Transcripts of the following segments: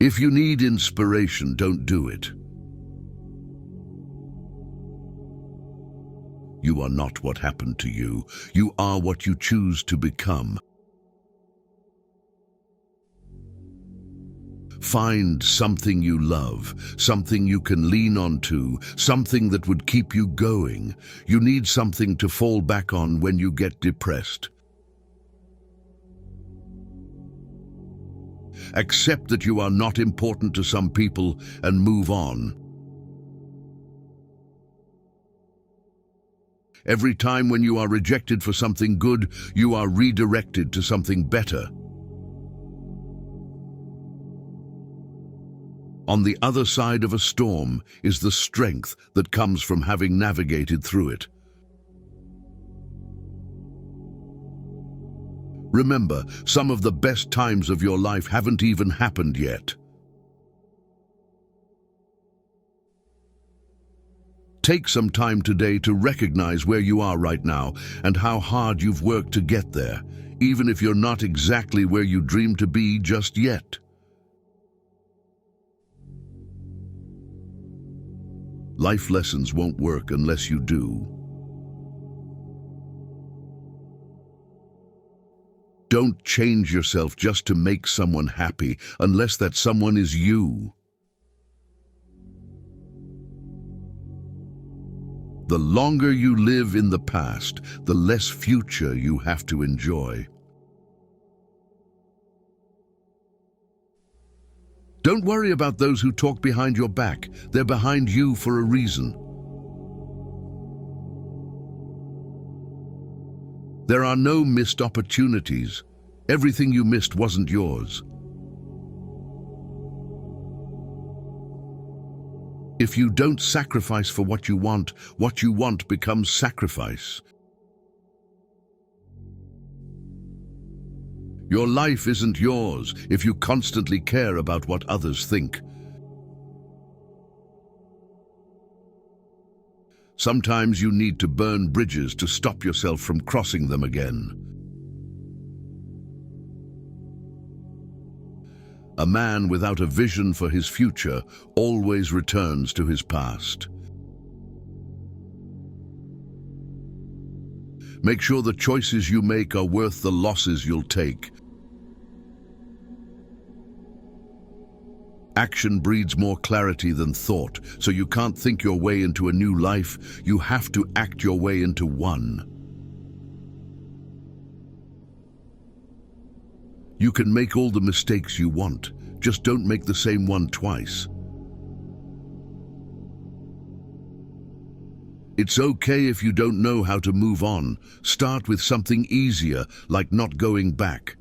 If you need inspiration, don't do it. You are not what happened to you. You are what you choose to become. Find something you love, something you can lean onto, something that would keep you going. You need something to fall back on when you get depressed. Accept that you are not important to some people and move on. Every time when you are rejected for something good, you are redirected to something better. On the other side of a storm is the strength that comes from having navigated through it. Remember, some of the best times of your life haven't even happened yet. Take some time today to recognize where you are right now and how hard you've worked to get there, even if you're not exactly where you dream to be just yet. Life lessons won't work unless you do. Don't change yourself just to make someone happy, unless that someone is you. The longer you live in the past, the less future you have to enjoy. Don't worry about those who talk behind your back. They're behind you for a reason. There are no missed opportunities. Everything you missed wasn't yours. If you don't sacrifice for what you want becomes sacrifice. Your life isn't yours if you constantly care about what others think. Sometimes you need to burn bridges to stop yourself from crossing them again. A man without a vision for his future always returns to his past. Make sure the choices you make are worth the losses you'll take. Action breeds more clarity than thought, so you can't think your way into a new life. You have to act your way into one. You can make all the mistakes you want, just don't make the same one twice. It's okay if you don't know how to move on. Start with something easier, like not going back.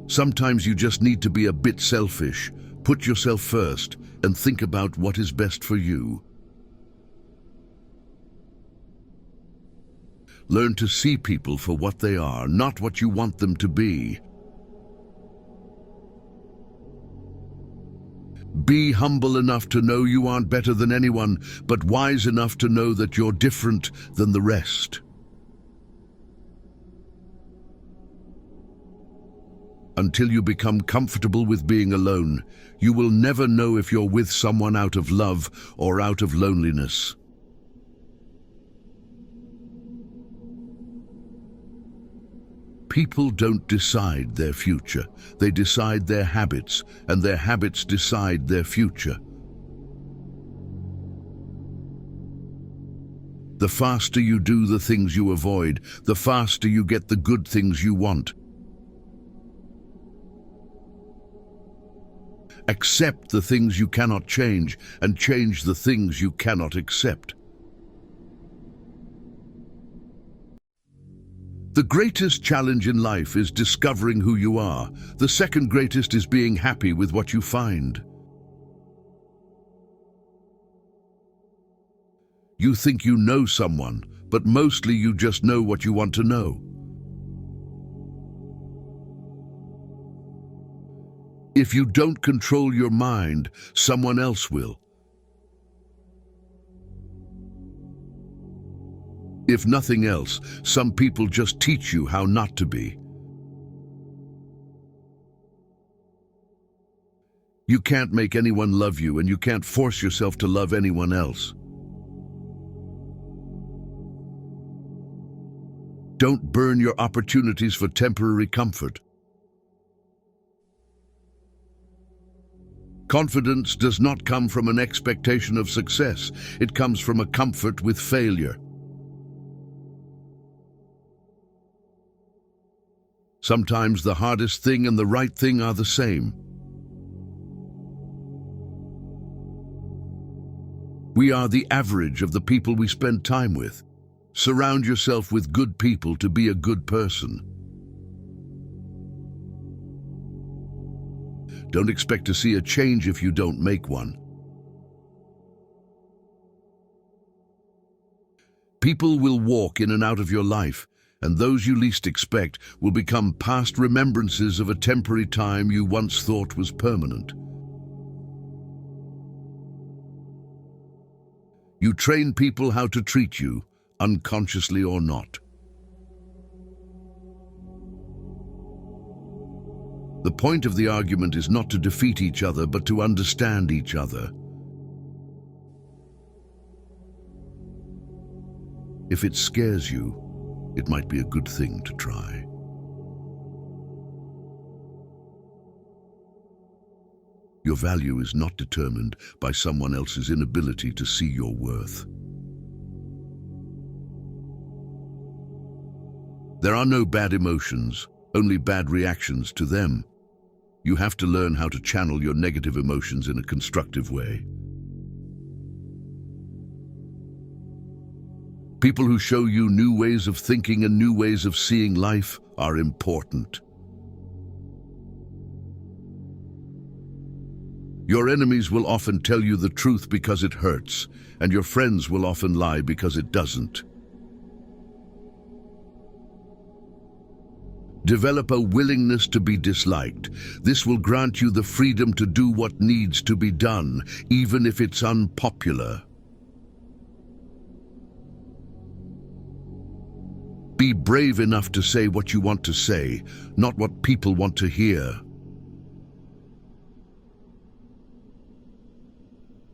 Sometimes you just need to be a bit selfish. Put yourself first and think about what is best for you. Learn to see people for what they are, not what you want them to be. Be humble enough to know you aren't better than anyone, but wise enough to know that you're different than the rest. Until you become comfortable with being alone, you will never know if you're with someone out of love or out of loneliness. People don't decide their future. They decide their habits, and their habits decide their future. The faster you do the things you avoid, the faster you get the good things you want. Accept the things you cannot change, and change the things you cannot accept. The greatest challenge in life is discovering who you are. The second greatest is being happy with what you find. You think you know someone, but mostly you just know what you want to know. If you don't control your mind, someone else will. If nothing else, some people just teach you how not to be. You can't make anyone love you, and you can't force yourself to love anyone else. Don't burn your opportunities for temporary comfort. Confidence does not come from an expectation of success. It comes from a comfort with failure. Sometimes the hardest thing and the right thing are the same. We are the average of the people we spend time with. Surround yourself with good people to be a good person. Don't expect to see a change if you don't make one. People will walk in and out of your life, and those you least expect will become past remembrances of a temporary time you once thought was permanent. You train people how to treat you, unconsciously or not. The point of the argument is not to defeat each other, but to understand each other. If it scares you, it might be a good thing to try. Your value is not determined by someone else's inability to see your worth. There are no bad emotions, only bad reactions to them. You have to learn how to channel your negative emotions in a constructive way. People who show you new ways of thinking and new ways of seeing life are important. Your enemies will often tell you the truth because it hurts, and your friends will often lie because it doesn't. Develop a willingness to be disliked. This will grant you the freedom to do what needs to be done, even if it's unpopular. Be brave enough to say what you want to say, not what people want to hear.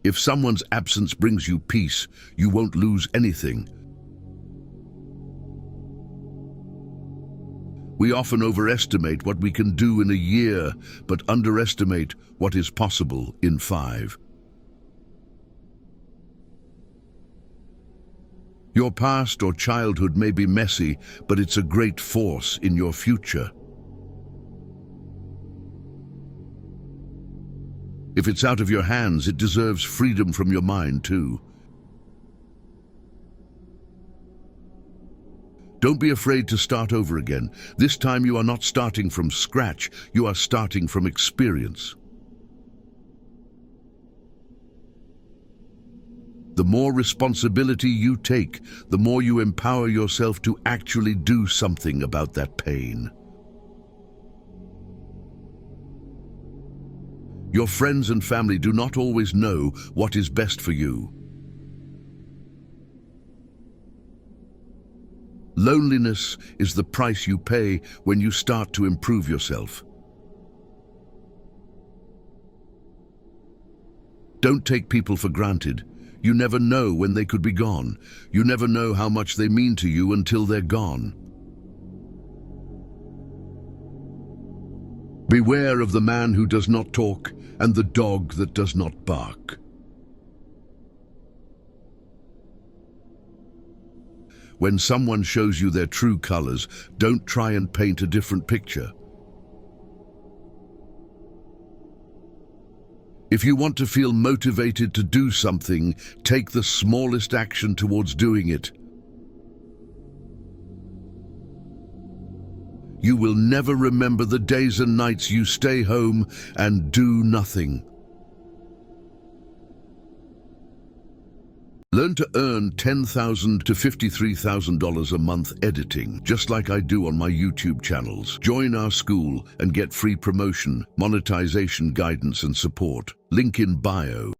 If someone's absence brings you peace, you won't lose anything. We often overestimate what we can do in a year, but underestimate what is possible in 5. Your past or childhood may be messy, but it's a great force in your future. If it's out of your hands, it deserves freedom from your mind too. Don't be afraid to start over again. This time you are not starting from scratch, you are starting from experience. The more responsibility you take, the more you empower yourself to actually do something about that pain. Your friends and family do not always know what is best for you. Loneliness is the price you pay when you start to improve yourself. Don't take people for granted. You never know when they could be gone. You never know how much they mean to you until they're gone. Beware of the man who does not talk and the dog that does not bark. When someone shows you their true colors, don't try and paint a different picture. If you want to feel motivated to do something, take the smallest action towards doing it. You will never remember the days and nights you stay home and do nothing. Learn to earn $10,000 to $53,000 a month editing, just like I do on my YouTube channels. Join our school and get free promotion, monetization guidance and support. Link in bio.